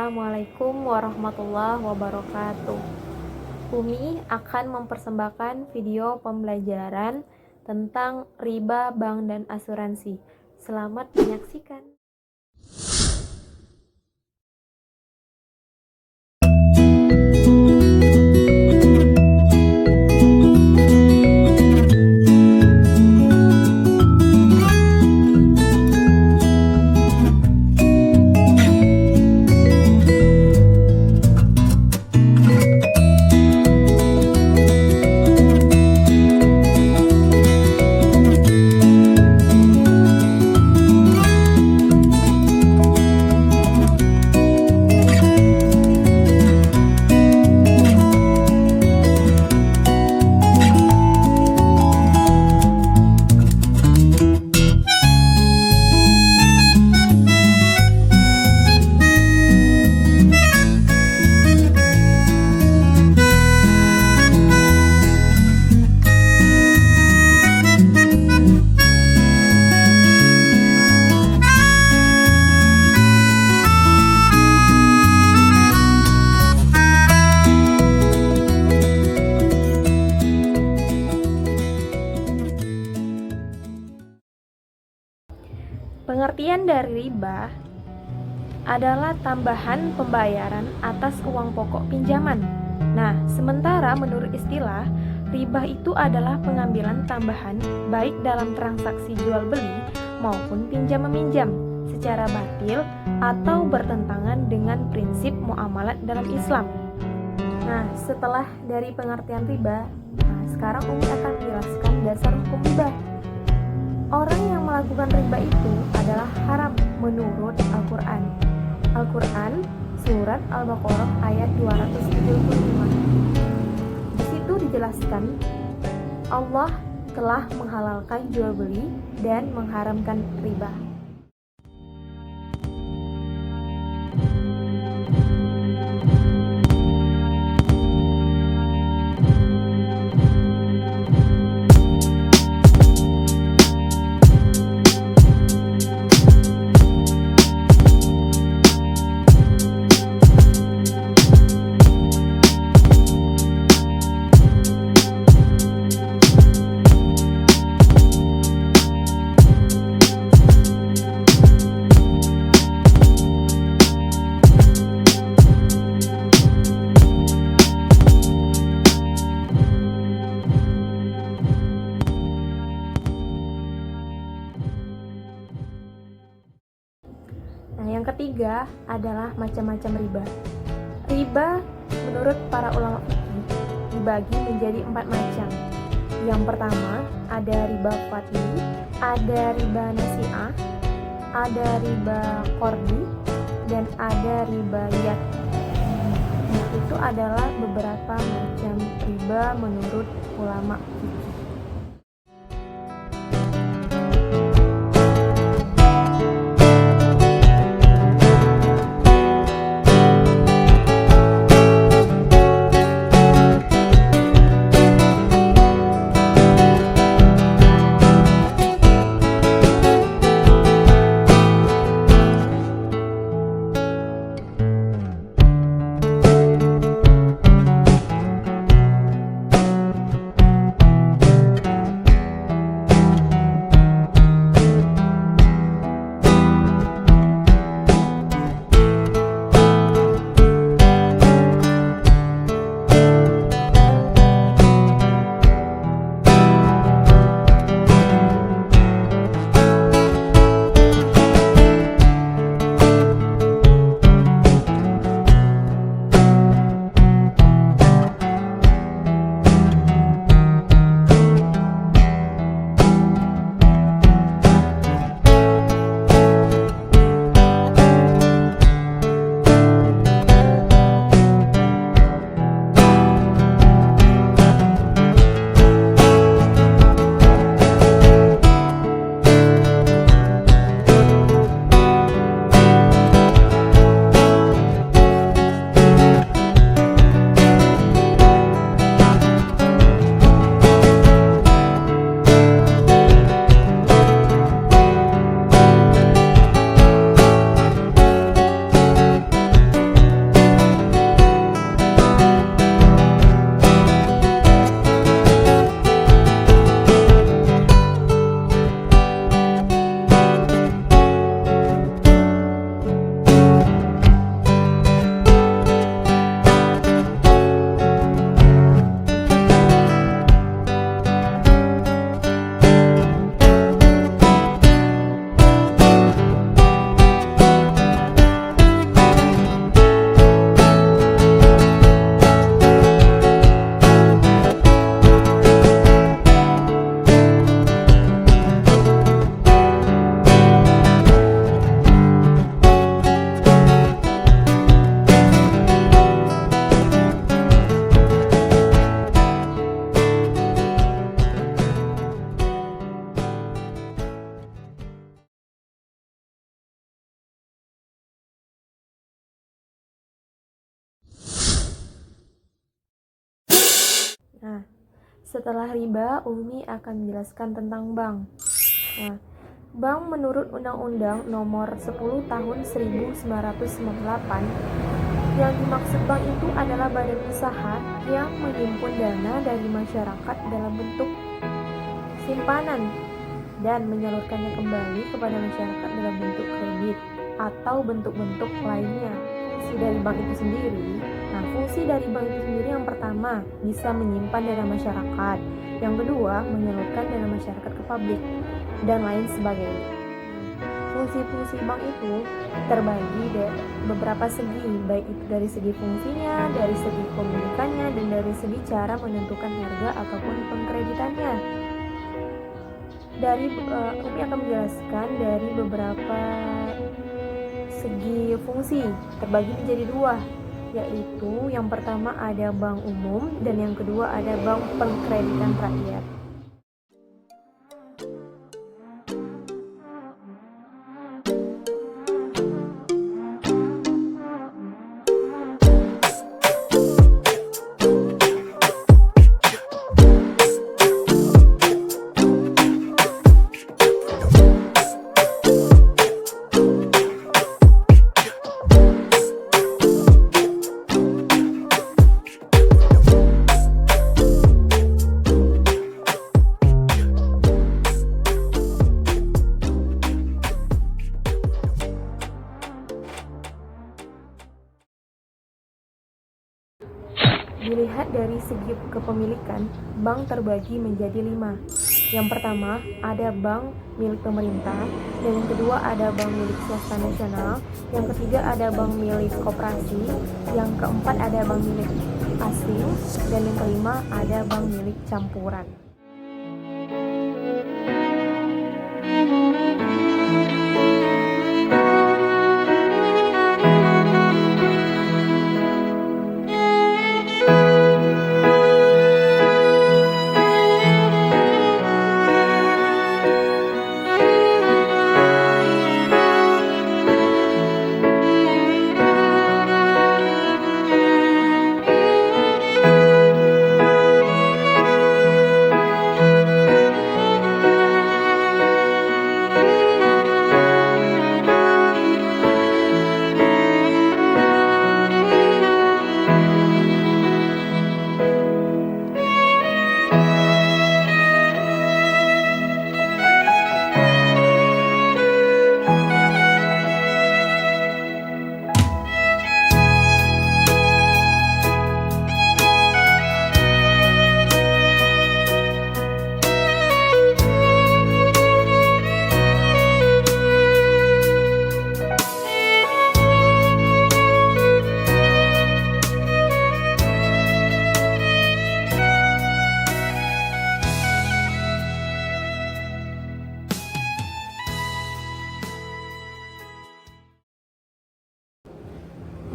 Assalamualaikum warahmatullahi wabarakatuh. Umi akan mempersembahkan video pembelajaran tentang riba bank dan asuransi. Selamat menyaksikan. Pengertian dari riba adalah tambahan pembayaran atas uang pokok pinjaman. Nah, sementara menurut istilah, riba itu adalah pengambilan tambahan baik dalam transaksi jual beli maupun pinjam meminjam secara batil atau bertentangan dengan prinsip muamalat dalam Islam. Nah, setelah dari pengertian riba, sekarang Umi akan menjelaskan dasar hukum riba. Orang yang melakukan riba itu adalah haram menurut Al-Quran. Al-Quran Surat Al-Baqarah ayat 275. Di situ dijelaskan Allah telah menghalalkan jual beli dan mengharamkan riba. Nah, yang ketiga adalah macam-macam riba. Riba menurut para ulama fikih dibagi menjadi 4 macam. Yang pertama ada riba fadli, ada riba nasi'ah, ada riba qardi, dan ada riba yad. Nah, itu adalah beberapa macam riba menurut ulama fikih. Nah, setelah riba, Umi akan menjelaskan tentang bank. Nah, bank menurut Undang-Undang Nomor 10 Tahun 1998, yang dimaksud bank itu adalah badan usaha yang menghimpun dana dari masyarakat dalam bentuk simpanan dan menyalurkannya kembali kepada masyarakat dalam bentuk kredit atau bentuk-bentuk lainnya. Fungsi dari bank itu sendiri yang pertama bisa menyimpan dana masyarakat, yang kedua menyalurkan dana masyarakat ke publik, dan lain sebagainya. Fungsi-fungsi bank itu terbagi dari beberapa segi, baik itu dari segi fungsinya, dari segi pemilikannya, dan dari segi cara menentukan harga ataupun pengkreditannya. Umi akan menjelaskan dari beberapa segi fungsi, terbagi menjadi dua, yaitu yang pertama ada bank umum dan yang kedua ada bank pengkreditan rakyat. Dilihat dari segi kepemilikan, bank terbagi menjadi 5. Yang pertama, ada bank milik pemerintah, dan yang kedua ada bank milik swasta nasional, yang ketiga ada bank milik koperasi, yang keempat ada bank milik asing, dan yang kelima ada bank milik campuran.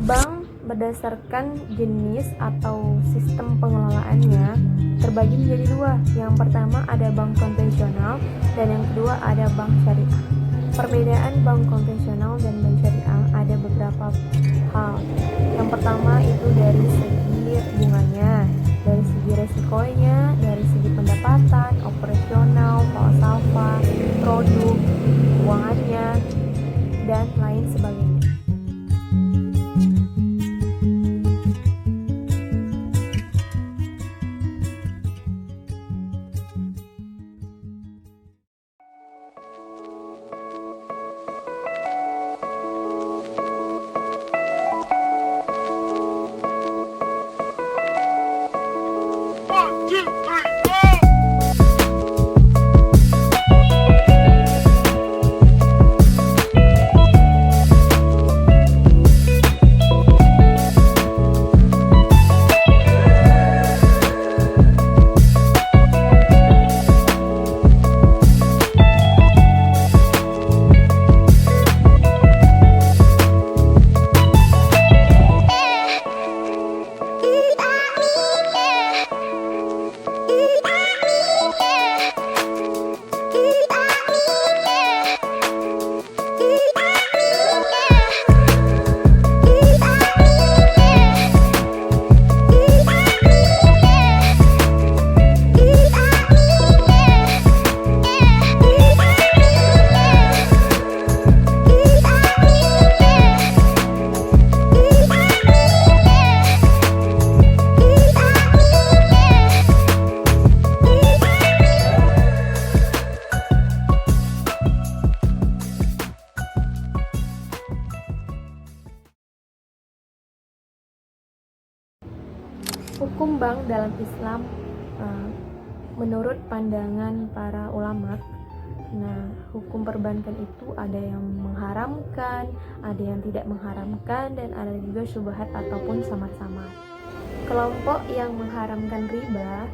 Bank berdasarkan jenis atau sistem pengelolaannya terbagi menjadi dua. Yang pertama ada bank konvensional dan yang kedua ada bank syariah. Perbedaan bank konvensional dan bank syariah ada beberapa hal. Yang pertama itu dari segi bunganya, dari segi resikonya, dari segi pendapatan, operasional, falsafah, produk, keuangannya, dan lain sebagainya. One, two, three. Hukum bank dalam Islam menurut pandangan para ulama, hukum perbankan itu ada yang mengharamkan, ada yang tidak mengharamkan, dan ada juga syubhat ataupun samar-samar. Kelompok yang mengharamkan riba,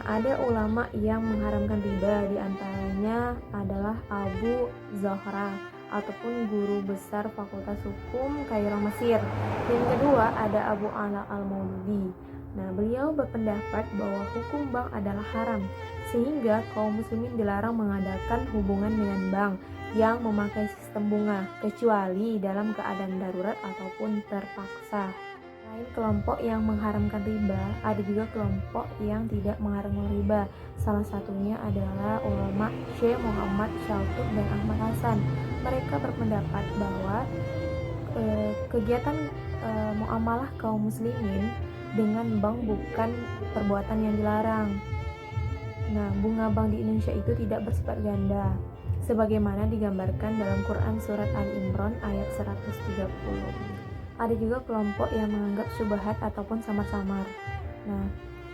ada ulama yang mengharamkan riba, diantaranya adalah Abu Zohra ataupun guru besar Fakultas Hukum Kairo Mesir. Yang kedua ada Abu Ala Al-Maududi. Beliau berpendapat bahwa hukum bank adalah haram, sehingga kaum muslimin dilarang mengadakan hubungan dengan bank yang memakai sistem bunga, kecuali dalam keadaan darurat ataupun terpaksa. Selain kelompok yang mengharamkan riba, ada juga kelompok yang tidak mengharamkan riba. Salah satunya adalah ulama Syekh Muhammad Shaltut dan Ahmad Hasan. Mereka berpendapat bahwa kegiatan muamalah kaum muslimin dengan bank bukan perbuatan yang dilarang. Bunga bank di Indonesia itu tidak bersifat ganda, sebagaimana digambarkan dalam Quran Surat Al-Imran ayat 130. Ada juga kelompok yang menganggap syubhat ataupun samar-samar.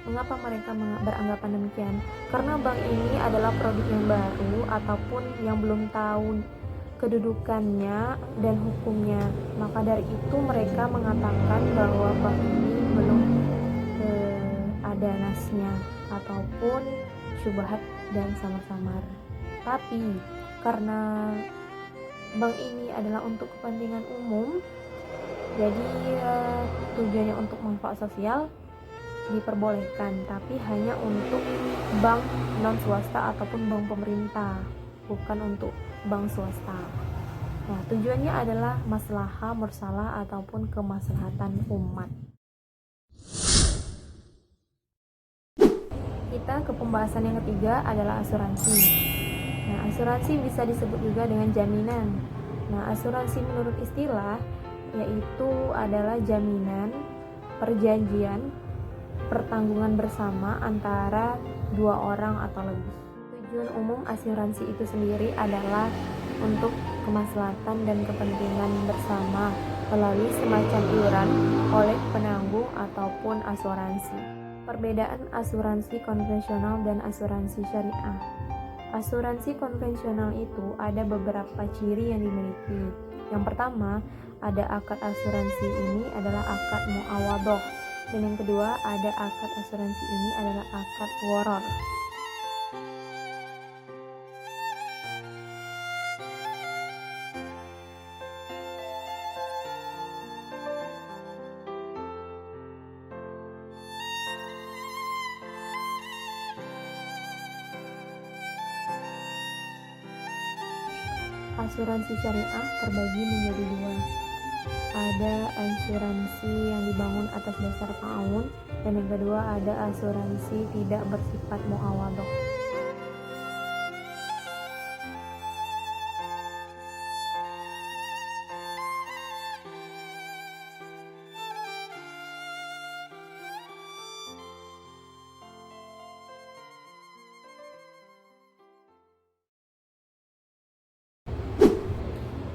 Mengapa mereka beranggapan demikian? Karena bank ini adalah produk yang baru ataupun yang belum tahu kedudukannya dan hukumnya. Maka dari itu mereka mengatakan bahwa bank ini belum ada nasnya ataupun syubhat dan samar-samar. Tapi karena bank ini adalah untuk kepentingan umum, jadi tujuannya untuk manfaat sosial, diperbolehkan, tapi hanya untuk bank non swasta ataupun bank pemerintah, bukan untuk bank swasta. Tujuannya adalah maslahah mursalah ataupun kemaslahatan umat. Kita ke pembahasan yang ketiga adalah asuransi. Asuransi bisa disebut juga dengan jaminan. Asuransi menurut istilah yaitu adalah jaminan, perjanjian, pertanggungan bersama antara dua orang atau lebih. Tujuan umum asuransi itu sendiri adalah untuk kemaslahatan dan kepentingan bersama melalui semacam iuran oleh penanggung ataupun asuransi. Perbedaan asuransi konvensional dan asuransi syariah. Asuransi konvensional itu ada beberapa ciri yang dimiliki. Yang pertama, ada akad asuransi ini adalah akad muawadhah, dan yang kedua ada akad asuransi ini adalah akad gharar. Asuransi syariah terbagi menjadi dua. Ada asuransi yang dibangun atas dasar ta'awun, dan yang kedua ada asuransi tidak bersifat muawadhah.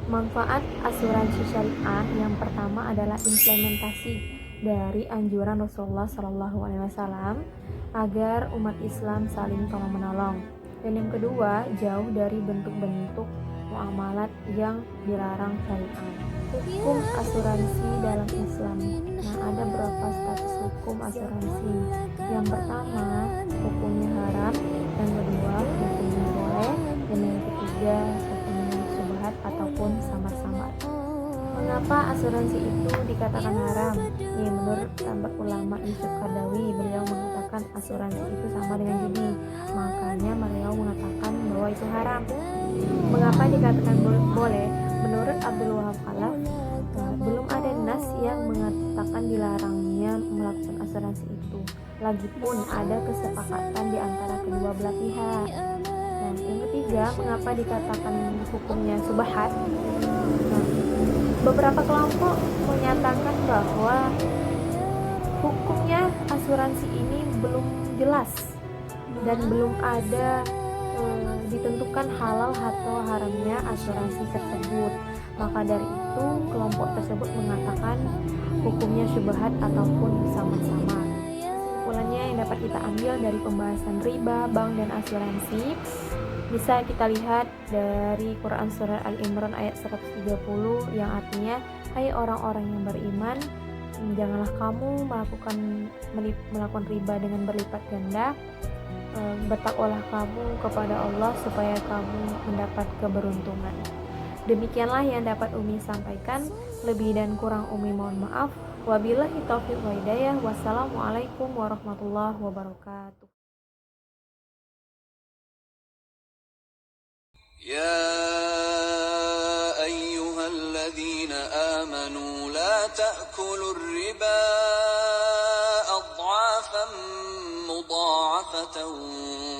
Manfaat asuransi syariah yang pertama adalah implementasi dari anjuran Rasulullah SAW agar umat Islam saling tolong-menolong. Dan yang kedua, jauh dari bentuk-bentuk muamalat yang dilarang syariah. Hukum asuransi dalam Islam. Ada beberapa status hukum asuransi. Yang pertama, hukumnya haram. Yang kedua, hukumnya boleh. Dan yang ketiga, ataupun samar-samar. Mengapa asuransi itu dikatakan haram? Menurut pendapat ulama Yusuf Qaradawi, beliau mengatakan asuransi itu sama dengan judi, makanya beliau mengatakan bahwa itu haram. Mengapa dikatakan boleh? Menurut Abdul Wahab Khalaf, belum ada nas yang mengatakan dilarangnya melakukan asuransi itu. Lagipun ada kesepakatan di antara kedua belah pihak. Yang ketiga, mengapa dikatakan hukumnya subhat? Beberapa kelompok menyatakan bahwa hukumnya asuransi ini belum jelas dan belum ada ditentukan halal atau haramnya asuransi tersebut. Maka dari itu kelompok tersebut mengatakan hukumnya syubhat ataupun sama-sama. yang dapat kita ambil dari pembahasan riba, bank, dan asuransi bisa kita lihat dari Quran Surah Al-Imran ayat 130 yang artinya, hai orang-orang yang beriman, janganlah kamu melakukan riba dengan berlipat ganda. Bertakwalah kamu kepada Allah supaya kamu mendapat keberuntungan. Demikianlah yang dapat Umi sampaikan. Lebih dan kurang Umi mohon maaf. Wabillahi taufiq wa hidayah. Wassalamualaikum warahmatullahi wabarakatuh. يا أيها الذين آمنوا لا تأكلوا الربا أضعافا مضاعفة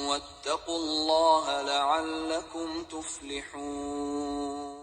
واتقوا الله لعلكم تفلحون